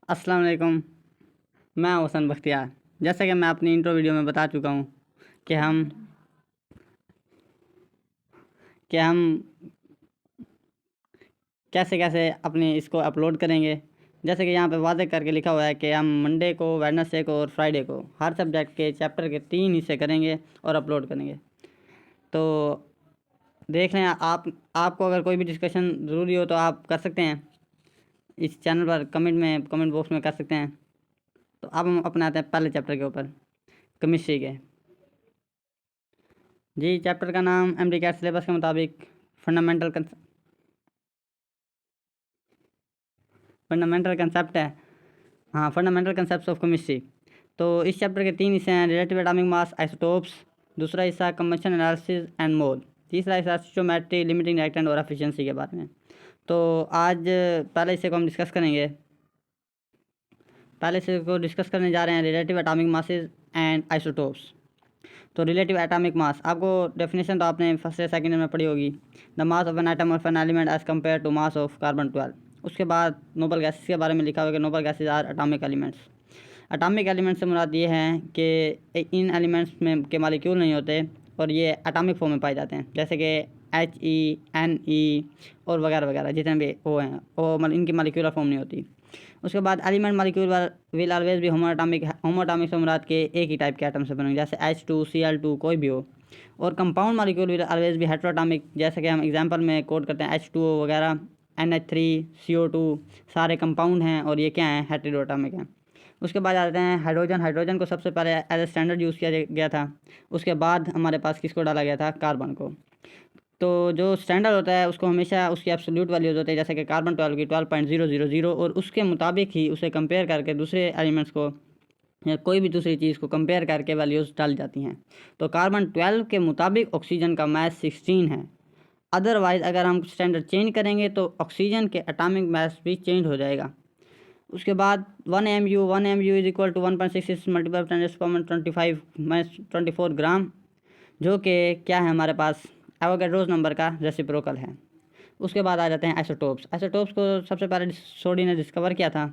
अस्सलाम वालेकुम। मैं हुसन बख्तियार। जैसा कि मैं अपनी इंट्रो वीडियो में बता चुका हूँ कि हम कैसे कैसे अपने इसको अपलोड करेंगे। जैसे कि यहाँ पे वाज़ेह करके लिखा हुआ है कि हम मंडे को, वेडनेसडे को और फ्राइडे को हर सब्जेक्ट के चैप्टर के 3 हिस्से करेंगे और अपलोड करेंगे। तो देख लें आपको अगर कोई भी डिस्कशन ज़रूरी हो तो आप कर सकते हैं इस चैनल पर, कमेंट बॉक्स में कर सकते हैं। तो अब हम अपने आते हैं पहले चैप्टर के ऊपर, केमिस्ट्री के। जी, चैप्टर का नाम एमडी कैट सिलेबस के मुताबिक फंडामेंटल कंसेप्ट है। हाँ, फंडामेंटल कंसेप्ट ऑफ केमिस्ट्री। तो इस चैप्टर के 3 हिस्से हैं: रिलेटिव एटॉमिक मास, आइसोटोप्स, दूसरा हिस्सा कंबशन एनालिसिस एंड मोल, तीसरा हिस्सा स्टोइचोमेट्री, लिमिटिंग रिएक्टेंट और एफिशिएंसी के बारे में। तो आज पहले हिस्से को हम डिस्कस करेंगे। पहले हिस्से को डिस्कस करने जा रहे हैं relative atomic masses and isotopes. तो रिलेटिव एटॉमिक मास, आपको डेफिनेशन तो आपने फर्स्ट या सेकंड में पढ़ी होगी। The mass of an atom of an element as compare to mass of carbon twelve. उसके बाद नोबल गैसेस के बारे में लिखा हुआ है कि noble gases are atomic elements. Atomic elements से मुराद ये है कि इन एलिमेंट्स में के मालिक्यूल नहीं होते और ये एटॉमिक फॉर्म में पाए जाते हैं, जैसे कि He, Ne और वगैरह वगैरह जितने भी ओ हैं, वो मतलब इनकी मालिक्यूलर फॉर्म नहीं होती। उसके बाद एलिमेंट मालिक्यूल विल ऑलवेज भी होमोएटॉमिक से मुराद के एक ही टाइप के एटम से बने, जैसे H2Cl2 कोई भी हो। और कंपाउंड मालिक्यूल विल ऑलवेज भी हेटेरोटॉमिक, जैसे कि हम एग्जांपल में कोड करते हैं H2O वगैरह, NH3, CO2 सारे कंपाउंड हैं और ये क्या हैं, हेटेरोटॉमिक हैं। उसके बाद आते हैं हाइड्रोजन को सबसे पहले एज ए स्टैंडर्ड यूज़ किया गया था। उसके बाद हमारे पास किसको डाला गया था, कार्बन को। तो जो स्टैंडर्ड होता है उसको हमेशा उसकी एब्सोल्यूट वैल्यूज होते हैं, जैसे कि कार्बन-12 की 12.000 और उसके मुताबिक ही उसे कंपेयर करके दूसरे एलिमेंट्स को या कोई भी दूसरी चीज़ को कंपेयर करके वैल्यूज़ डाल जाती हैं। तो कार्बन-12 के मुताबिक ऑक्सीजन का मास 16 है। अदरवाइज़ अगर हम स्टैंडर्ड चेंज करेंगे तो ऑक्सीजन के एटॉमिक मास भी चेंज हो जाएगा। उसके बाद 1 MU is equal to 1.66 multiply 10⁻25 -24 gram, जो कि क्या है हमारे पास, एवोगैड्रोस नंबर का रेसिप्रोकल है। उसके बाद आ जाते हैं आइसोटोप्स को सबसे पहले सोडी ने डिस्कवर किया था।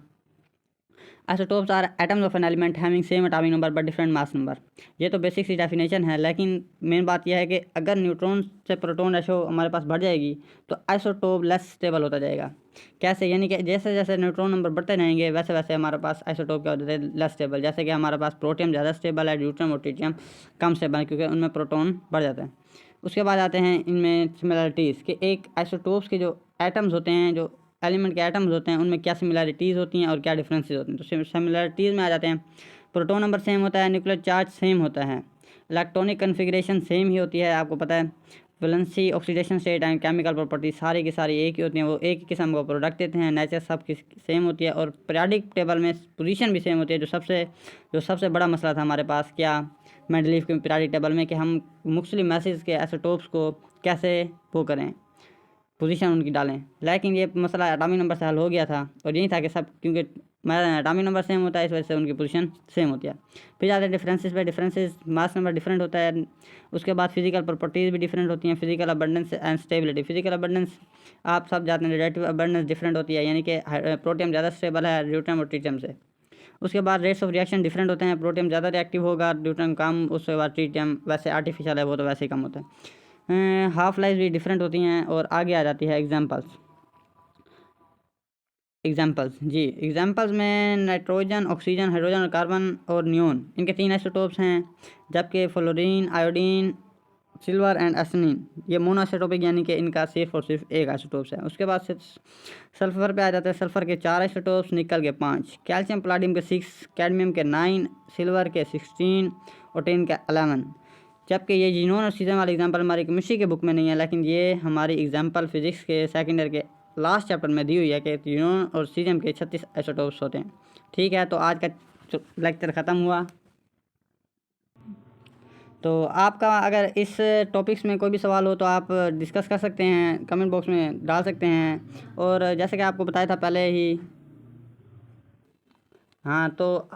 Isotopes are atoms of an element having same atomic number but different mass number. ये तो बेसिक सी डेफिनेशन है, लेकिन मेन बात यह है कि अगर न्यूट्रॉन से प्रोटॉन रेशो हमारे पास बढ़ जाएगी तो आइसोटोप लेस स्टेबल होता जाएगा। कैसे, यानी कि जैसे जैसे न्यूट्रॉन नंबर बढ़ते रहेंगे वैसे वैसे हमारे पास आइसोटोप क्या होते हैं, लेस स्टेबल। जैसे कि हमारे पास प्रोटियम ज़्यादा स्टेबल है, ड्यूट्रियम और ट्रिटियम कम स्टेबल है, क्योंकि उनमें प्रोटॉन बढ़ जाता है। उसके बाद आते हैं इनमें सिमिलरिटीज़, कि एक आइसोटोप्स के जो एटम्स होते हैं, जो एलिमेंट के एटम्स होते हैं, उनमें क्या सिमिलरिटीज़ होती हैं और क्या डिफरेंसेस होते हैं। तो सिमिलरिटीज़ में आ जाते हैं, प्रोटॉन नंबर सेम होता है, न्यूक्लियर चार्ज सेम होता है, इलेक्ट्रॉनिक कन्फिग्रेशन सेम ही होती है, आपको पता है, valency, oxidation state and chemical property सारी की सारी एक ही होती हैं, वो एक ही किस्म का प्रोडक्ट देते हैं, नेचर सब की सेम होती है। और पीरियोडिक टेबल में पोजीशन भी सेम होती है, जो सबसे बड़ा मसला था हमारे पास, क्या, मेंडलीफ के पीरियोडिक टेबल में, कि हम मुख्तलिफ मैसेज के आइसोटोप्स को कैसे वो करें, पोजीशन उनकी डालें। लेकिन ये मसला एटॉमिक नंबर से हल हो गया था, और यही था कि सब, क्योंकि एटॉमिक नंबर सेम होता है इस वजह से उनकी पोजीशन सेम होती है। फिर जाते हैं डिफरेंसेस पे। डिफरेंसेस, मास नंबर डिफरेंट होता है। उसके बाद फिजिकल प्रॉपर्टीज़ भी डिफरेंट होती हैं, physical abundance and stability. Physical abundance आप सब जानते हैं, रिलेटिव अबंडेंस डिफरेंट होती है, यानी कि प्रोटियम ज़्यादा स्टेबल है ड्यूट्रियम और ट्रिटियम से। उसके बाद रेट्स ऑफ रिएक्शन डिफरेंट होते हैं, प्रोटियम ज़्यादा रिएक्टिव होगा, ड्यूट्रियम कम। उसके बाद ट्रिटियम वैसे आर्टिफिशियल है, वो तो वैसे ही कम होता है। हाफ लाइफ भी डिफरेंट होती हैं। और आगे आ जाती है एग्जाम्पल्स जी, एग्जाम्पल्स में नाइट्रोजन, ऑक्सीजन, हाइड्रोजन और कार्बन और नियोन, इनके 3 आइसोटोप्स हैं। जबकि फ्लोरीन, आयोडीन, सिल्वर एंड एसनिन ये मोनोआइसोटोपिक, यानी कि इनका सिर्फ और सिर्फ एक आइसोटोप्स है। उसके बाद से सल्फर पे आ जाते हैं। सल्फर के 4 आइसोटोप्स, निकल के 5, कैल्शियम पलाडियम के 6, कैडमियम के 9, सिल्वर के 16 और टिन के 11। जबकि ये जीनोन और सीजन वाली एग्जांपल हमारी केमिस्ट्री के बुक में नहीं है, लेकिन ये हमारी एग्जांपल फिजिक्स के सेकेंड ईयर के लास्ट चैप्टर में दी हुई है कि जीनोन और सीजन के 36 आइसोटोप्स होते हैं। ठीक है, तो आज का लेक्चर ख़त्म हुआ। तो आपका अगर इस टॉपिक्स में कोई भी सवाल हो तो आप डिस्कस कर सकते हैं, कमेंट बॉक्स में डाल सकते हैं। और जैसे कि आपको बताया था पहले ही, हाँ, तो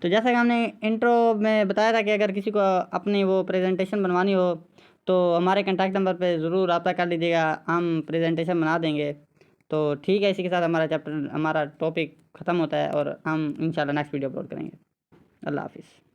जैसा कि हमने इंट्रो में बताया था कि अगर किसी को अपनी वो प्रेजेंटेशन बनवानी हो तो हमारे कॉन्टैक्ट नंबर पे ज़रूर रब्ता कर लीजिएगा, हम प्रेजेंटेशन बना देंगे। तो ठीक है, इसी के साथ हमारा टॉपिक ख़त्म होता है और हम इंशाल्लाह नेक्स्ट वीडियो अपलोड करेंगे। अल्लाह हाफिज़।